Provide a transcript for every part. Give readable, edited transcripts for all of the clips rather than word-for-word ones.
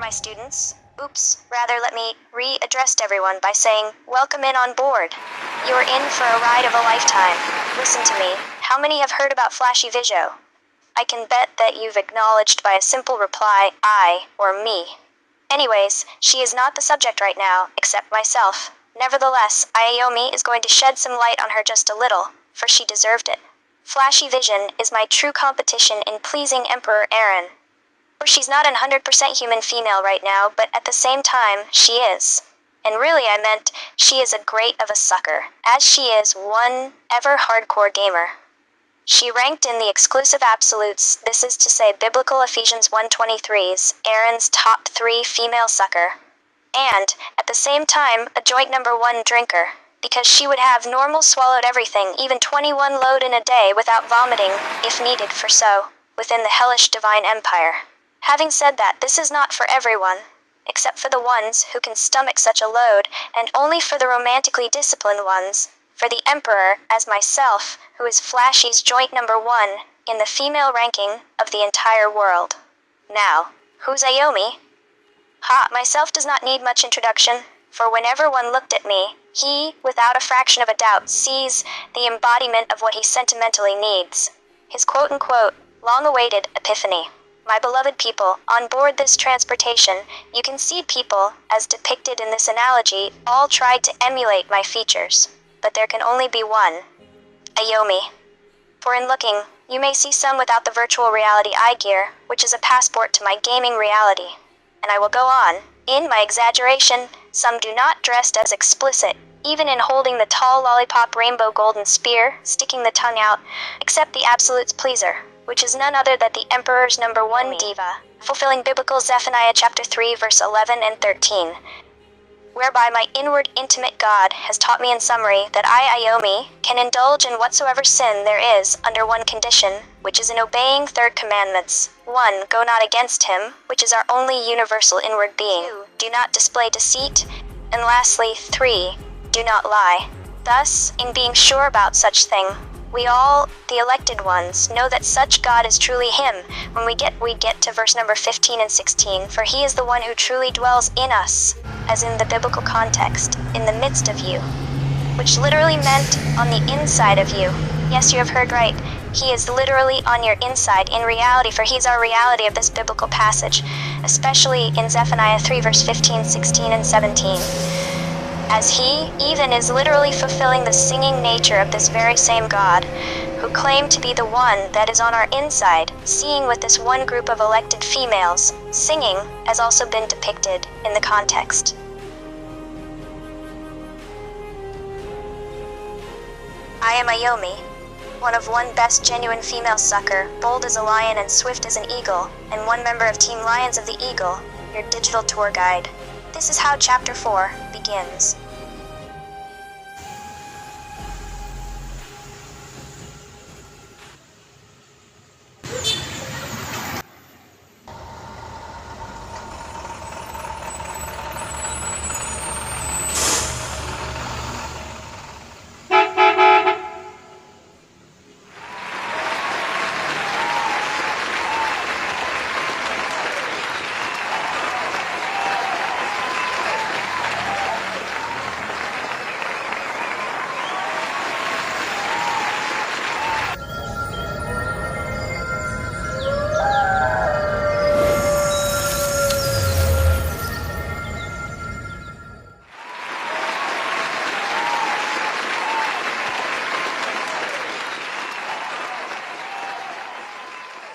my students. Let me readdress everyone by saying, welcome in on board. You're in for a ride of a lifetime. Listen to me. How many have heard about flashy visio? I can bet that you've acknowledged by a simple reply, I or me. Anyways, she is not the subject right now, except myself. Nevertheless, Aomi is going to shed some light on her just a little, for she deserved it. Flashy vision is my true competition in pleasing Emperor Aaron. For she's not an 100% human female right now, but at the same time, she is. And really I meant, she is a great of a sucker, as she is one ever hardcore gamer. She ranked in the exclusive absolutes, this is to say biblical Ephesians 1:23's, Aaron's top 3 female sucker. And, at the same time, a joint number 1 drinker, because she would have normal swallowed everything, even 21 load in a day without vomiting, if needed for so, within the hellish divine empire. Having said that, this is not for everyone, except for the ones who can stomach such a load, and only for the romantically disciplined ones, for the emperor, as myself, who is Flashy's joint number 1, in the female ranking of the entire world. Now, who's Aomi? Myself does not need much introduction, for whenever one looked at me, he, without a fraction of a doubt, sees the embodiment of what he sentimentally needs. His quote-unquote, long-awaited epiphany. My beloved people, on board this transportation, you can see people, as depicted in this analogy, all tried to emulate my features. But there can only be one. Aomi. For in looking, you may see some without the virtual reality eye gear, which is a passport to my gaming reality. And I will go on. In my exaggeration, some do not dressed as explicit, even in holding the tall lollipop rainbow golden spear, sticking the tongue out, except the absolute's pleaser, which is none other than the emperor's number 1 diva, fulfilling biblical Zephaniah chapter 3 verse 11 and 13. Whereby my inward intimate God has taught me in summary that I, Aomi, can indulge in whatsoever sin there is under one condition, which is in obeying 3 commandments. 1. Go not against him, which is our only universal inward being. 2. Do not display deceit. And lastly, 3. Do not lie. Thus, in being sure about such thing, we all, the elected ones, know that such God is truly him, when we get to verse number 15 and 16, for he is the one who truly dwells in us, as in the biblical context, in the midst of you, which literally meant on the inside of you. Yes, you have heard right. He is literally on your inside in reality, for he is our reality of this biblical passage, especially in Zephaniah 3 verse 15, 16, and 17. As he even is literally fulfilling the singing nature of this very same God, who claimed to be the one that is on our inside, seeing with this one group of elected females, singing has also been depicted in the context. I am Aomi, one of one best genuine female sucker, bold as a lion and swift as an eagle, and one member of Team Lions of the Eagle, your digital tour guide. This is how Chapter 4 begins.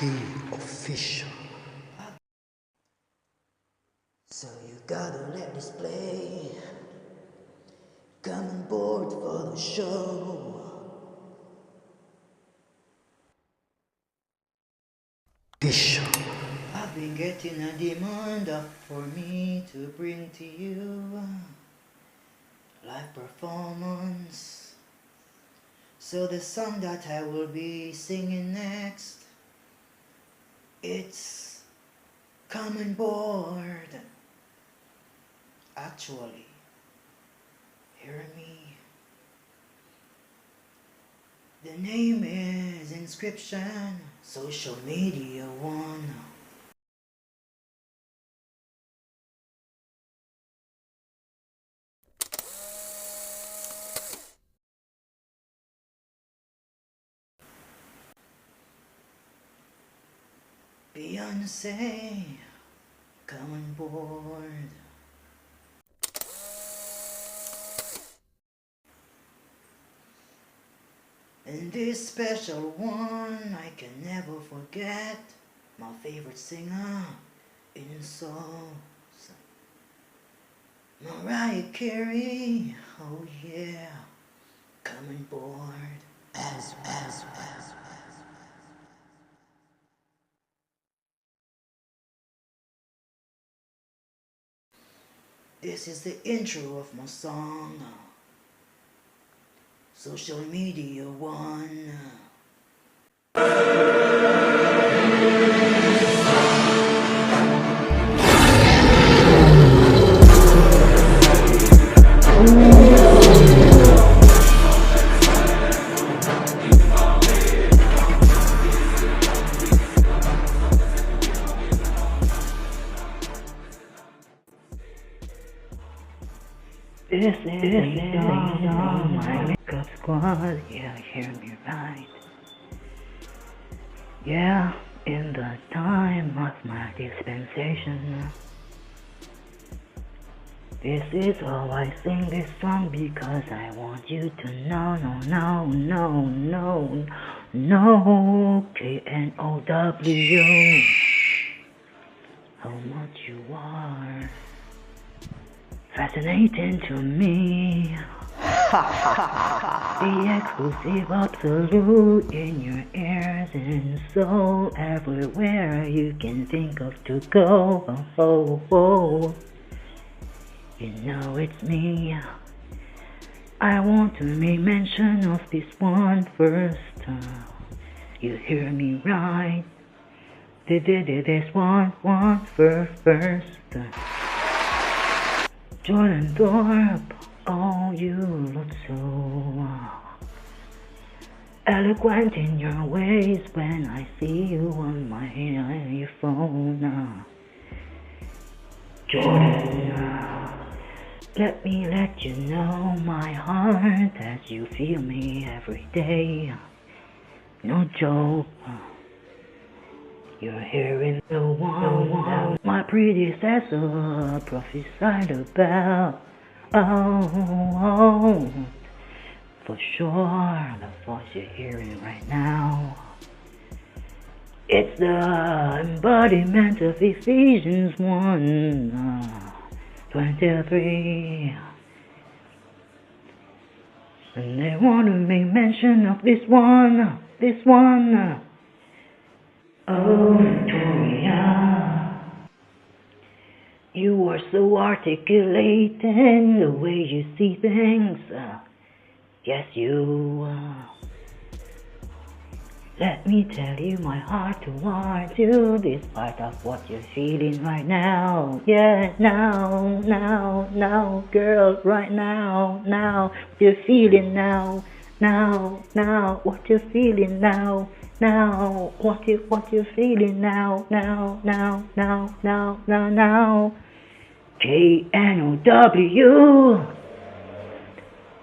The official. So you gotta let this play. Come on board for the show. Official. I've been getting a demand up for me to bring to you live performance. So the song that I will be singing next, it's Come on Board. Actually, hear me. The name is Inscription, Social Media 1. Fantasyy, come on board. And this special one I can never forget, my favorite singer in soul, Mariah Carey, oh yeah, come on board. This is the intro of my song, Social Media One. This is the song, my makeup squad, yeah, hear me right. Yeah, in the time of my dispensation. This is how I sing this song because I want you to know, no, K-N-O-W, how much you are fascinating to me. The exclusive absolute in your ears and soul, everywhere you can think of to go. You know it's me. I want to make mention of this one first. You hear me right? This one first. Jordan Thorpe, oh, you look so eloquent in your ways when I see you on my phone. Jordan, let me let you know my heart as you feel me every day. No joke. You're hearing the one my predecessor prophesied about. Oh, for sure, the voice you're hearing right now, it's the embodiment of Ephesians 1:23. And they want to make mention of this one. Oh, Victoria, you are so articulate in the way you see things. Yes, you. Let me tell you my heart towards you, despite of what you're feeling right now. Yeah, now, girl, right now, what you're feeling now, what you're feeling now. Now, what you feeling now, K-N-O-W,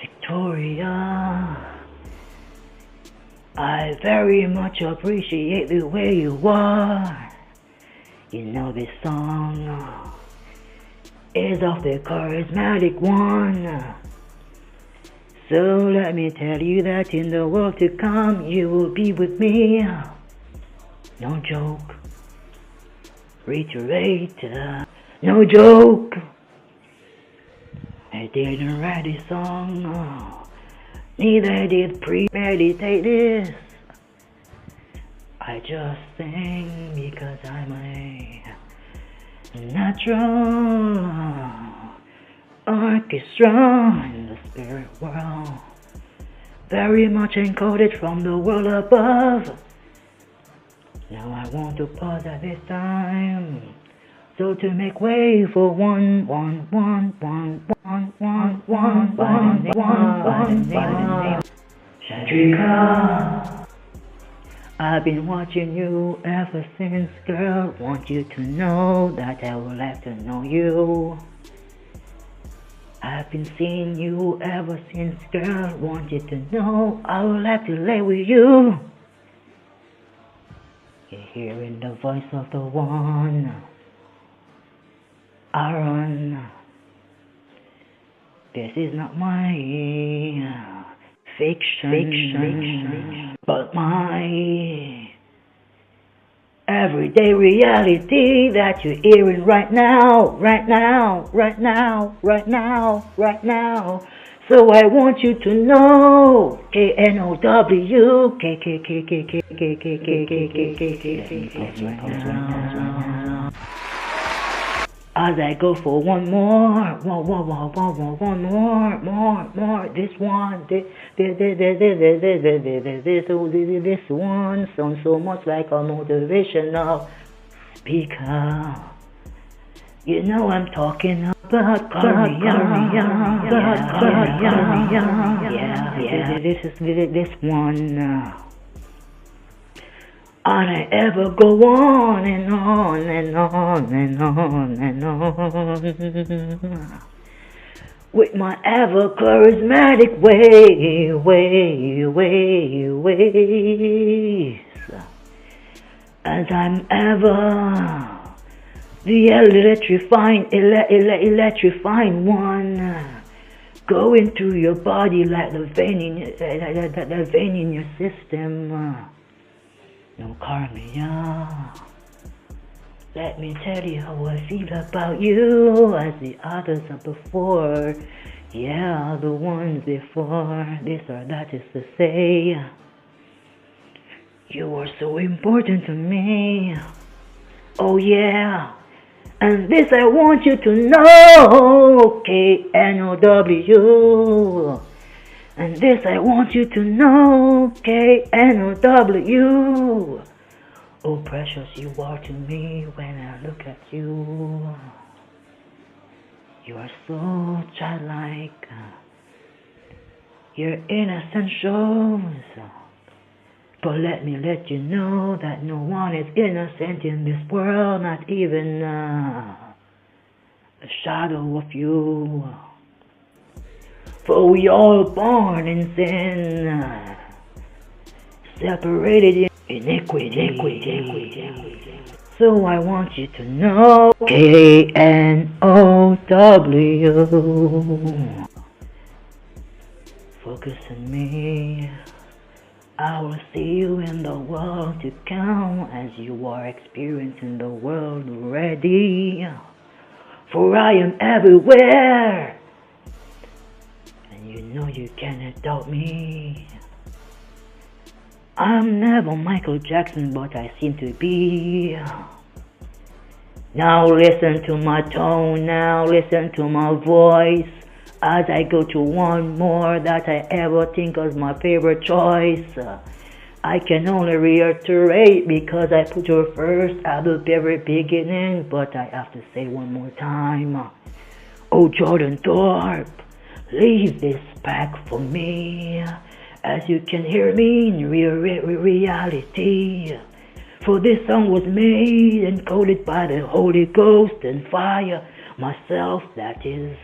Victoria, I very much appreciate the way you are. You know this song is of the charismatic one. So let me tell you that in the world to come, you will be with me. No joke. Reiterate. No joke. I didn't write this song. Neither did premeditate this. I just sing because I'm a natural orchestra in the spirit world, very much encoded from the world above. Now I want to pause at this time, so to make way for one, Chandrika. I've been watching you ever since, girl. Want you to know that I would like to know you. I've been seeing you ever since, girl. Want you to know I would like to lay with you. You're hearing the voice of the one. Aaron, this is not my fiction, but my everyday reality that you're hearing right now. So I want you to know, KNOW, as I go for one more, this one sounds so much like a motivational speaker. You know I'm talking about this one. And I ever go on and on with my ever charismatic ways, as I'm ever the electrifying one, going through your body like the vein in your system. No, Carmia, let me tell you how I feel about you as the others are before. Yeah, the ones before, this or that is to say, you are so important to me. Oh yeah, and this I want you to know, KNOW. And this I want you to know, KNOW. Oh, precious you are to me when I look at you. You are so childlike. Your innocent shows. But let me let you know that no one is innocent in this world, not even a shadow of you. For we all born in sin, separated in iniquity. So I want you to know, KNOW. Focus on me. I will see you in the world to come as you are experiencing the world already. For I am everywhere. You know you cannot doubt me. I'm never Michael Jackson, but I seem to be. Now listen to my tone, now listen to my voice, as I go to one more that I ever think is my favorite choice. I can only reiterate because I put you first at the very beginning, but I have to say one more time. Oh, Jordan Thorpe, leave this back for me, as you can hear me in reality. For this song was made and coded by the Holy Ghost and fire, myself, that is.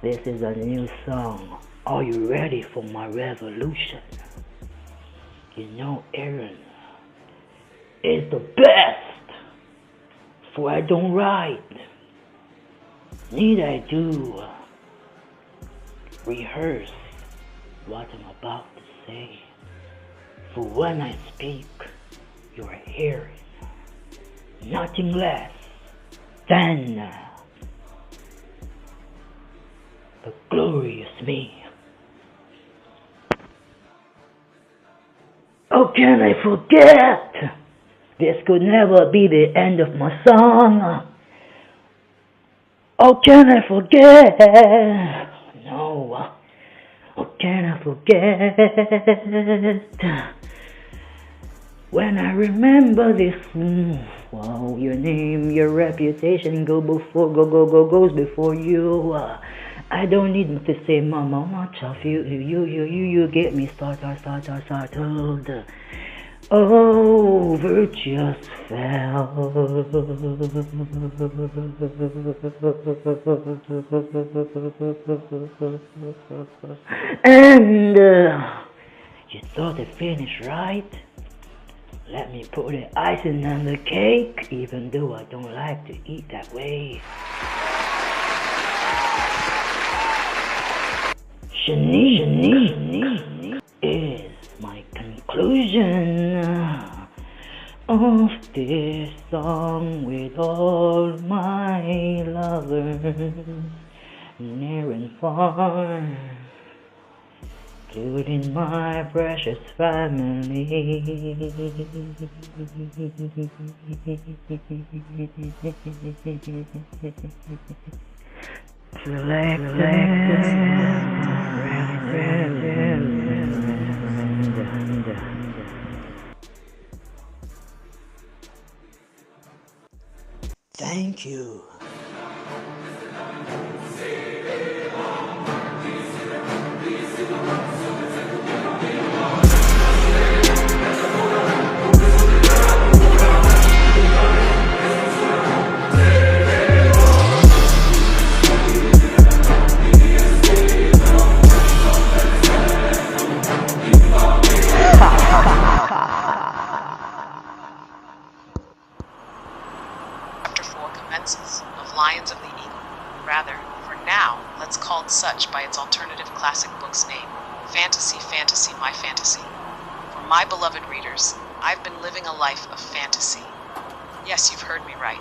This is a new song. Are you ready for my revolution? You know Aaron is the best, for I don't write. Need I do rehearse what I'm about to say? For when I speak, you're hearing nothing less than the glorious me. Oh, can I forget? This could never be the end of my song. Oh, can I forget? No. Oh, can I forget? When I remember this, wow, your name, your reputation goes before you. I don't need to say much of you. You get me started. Oh, virtuous fell. And You thought it finished right? Let me put the icing on the cake, even though I don't like to eat that way. Shani is my conclusion of this song with all my lovers near and far, including my precious family. Thank you. Chapter 4 commences, of Lions of the Eagle. Rather, for now, let's call it such by its alternative classic book's name, Fantasyy, Fantasyy, My Fantasyy. For my beloved readers, I've been living a life of fantasy. Yes, you've heard me right.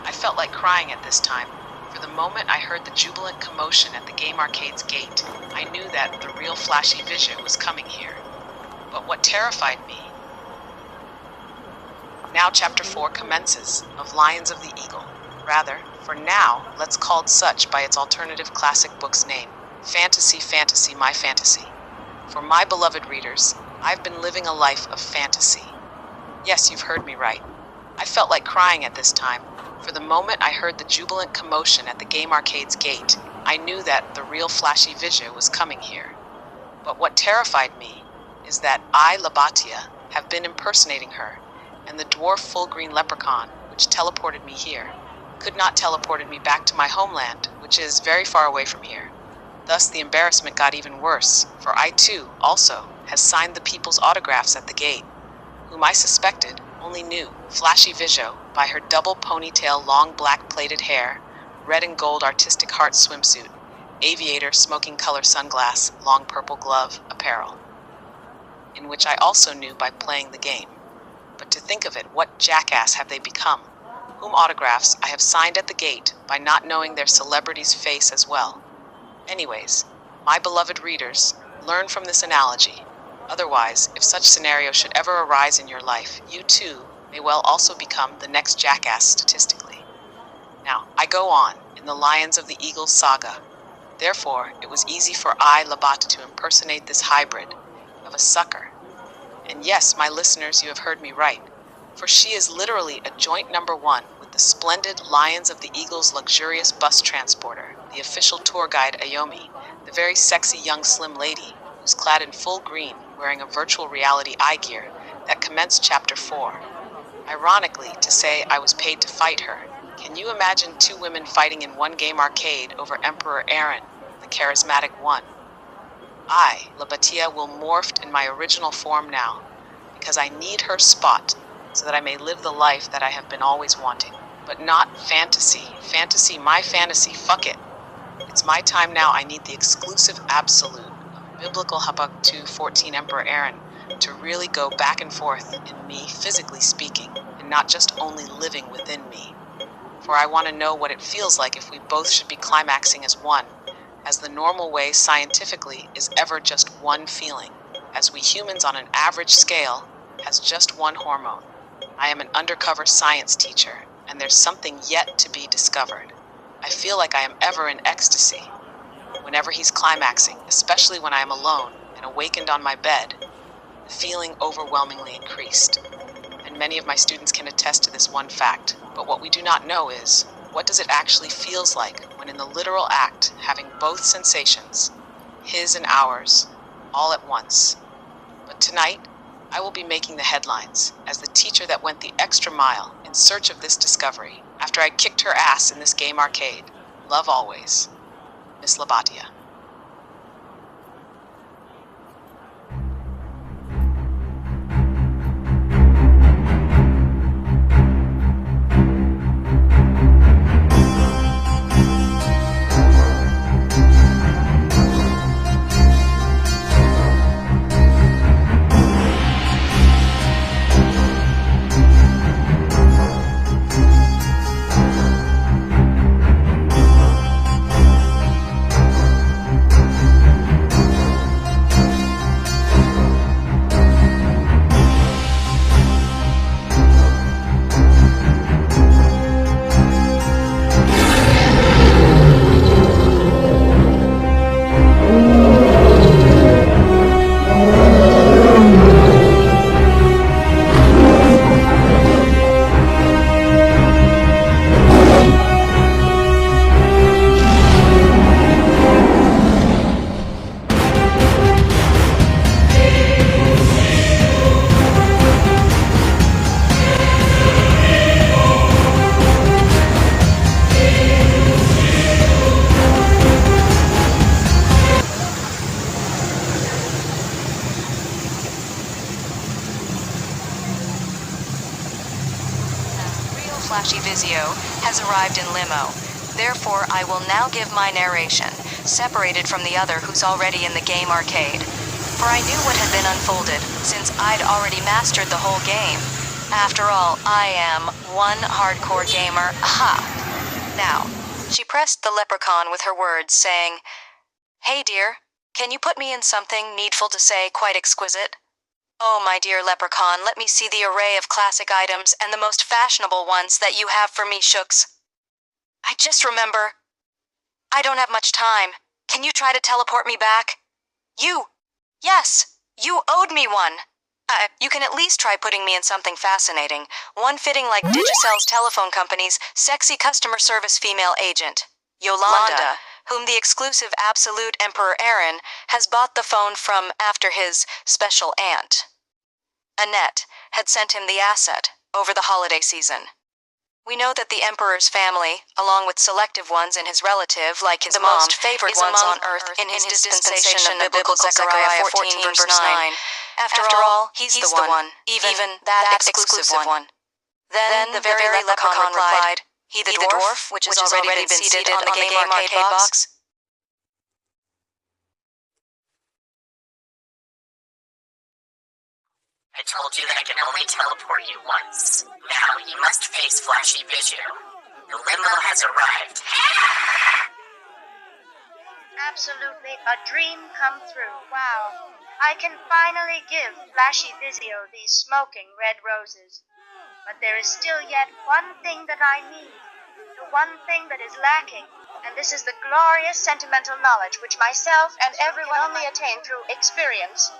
I felt like crying at this time. For the moment I heard the jubilant commotion at the game arcade's gate, I knew that the real flashy vision was coming here. But what terrified me... Now Chapter 4 commences, of Lions of the Eagle. Rather, for now, let's call it such by its alternative classic book's name, Fantasyy, Fantasyy, My Fantasyy. For my beloved readers, I've been living a life of fantasy. Yes, you've heard me right. I felt like crying at this time. For the moment I heard the jubilant commotion at the game arcade's gate, I knew that the real flashy vision was coming here. But what terrified me is that I, Labatia, have been impersonating her, and the dwarf full-green leprechaun, which teleported me here, could not teleported me back to my homeland, which is very far away from here. Thus the embarrassment got even worse, for I too, also, has signed the people's autographs at the gate, whom I suspected only knew Flashy Vijo by her double ponytail long black plaited hair, red and gold artistic heart swimsuit, aviator smoking color sunglass, long purple glove, apparel, in which I also knew by playing the game. But to think of it, what jackass have they become, whom autographs I have signed at the gate by not knowing their celebrity's face as well. Anyways, my beloved readers, learn from this analogy. Otherwise, if such scenario should ever arise in your life, you too may well also become the next jackass statistically. Now, I go on in the Lions of the Eagle saga. Therefore, it was easy for I, Labata, to impersonate this hybrid of a sucker. And yes, my listeners, you have heard me right, for she is literally a joint number one with the splendid Lions of the Eagle's luxurious bus transporter, the official tour guide Ayomi, the very sexy young slim lady who's clad in full green, wearing a virtual reality eye gear that commenced Chapter 4. Ironically, to say I was paid to fight her. Can you imagine two women fighting in one game arcade over Emperor Aaron, the charismatic one? I, Labatia, will morph in my original form now, because I need her spot so that I may live the life that I have been always wanting. But not fantasy. Fantasy, my fantasy, fuck it. It's my time now. I need the exclusive absolute of biblical Habakkuk 2:14 Emperor Aaron to really go back and forth in me, physically speaking, and not just only living within me. For I want to know what it feels like if we both should be climaxing as one, as the normal way scientifically is ever just one feeling, as we humans on an average scale has just one hormone. I am an undercover science teacher, and there's something yet to be discovered. I feel like I am ever in ecstasy. Whenever he's climaxing, especially when I am alone and awakened on my bed, the feeling overwhelmingly increased. And many of my students can attest to this one fact. But what we do not know is, what does it actually feels like when in the literal act having both sensations, his and ours, all at once? But tonight, I will be making the headlines as the teacher that went the extra mile in search of this discovery after I kicked her ass in this game arcade. Love always, Miss Labatia. Flashy Vizio has arrived in limo. Therefore, I will now give my narration, separated from the other who's already in the game arcade. For I knew what had been unfolded, since I'd already mastered the whole game. After all, I am one hardcore gamer. Aha! Now, she pressed the leprechaun with her words, saying, "Hey dear, can you put me in something needful to say quite exquisite? Oh, my dear leprechaun, let me see the array of classic items and the most fashionable ones that you have for me, Shooks. I just remember, I don't have much time. Can you try to teleport me back? Yes, you owed me one. You can at least try putting me in something fascinating, one fitting like Digicell's telephone company's sexy customer service female agent, Yolanda, whom the exclusive absolute Emperor Aaron has bought the phone from after his special aunt. Annette had sent him the asset over the holiday season. We know that the Emperor's family, along with selective ones in his relative, like his mom, most favored ones on earth in his dispensation of biblical Zechariah 14 verse 9. After all, he's the one, even that exclusive one. Then the very leprechaun replied, "He the dwarf, which has already been seated on the game arcade box?" I told you that I can only teleport you once. Now, you must face Flashy Vizio. The limo has arrived. Absolutely a dream come true. Wow. I can finally give Flashy Vizio these smoking red roses. But there is still yet one thing that I need. The one thing that is lacking. And this is the glorious sentimental knowledge which myself and everyone only attain through experience.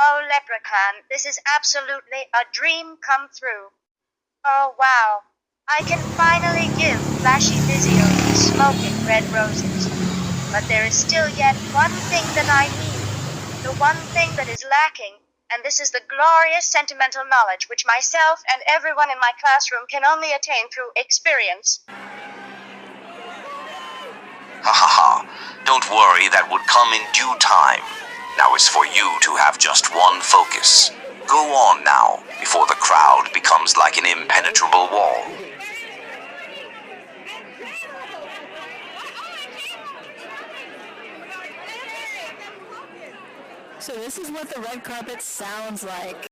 Oh, Leprechaun, this is absolutely a dream come true. Oh, wow. I can finally give Flashy Vizio these smoking red roses. But there is still yet one thing that I need. The one thing that is lacking, and this is the glorious sentimental knowledge which myself and everyone in my classroom can only attain through experience. Ha ha ha. Don't worry, that would come in due time. Now it's for you to have just one focus. Go on now, before the crowd becomes like an impenetrable wall. So this is what the red carpet sounds like.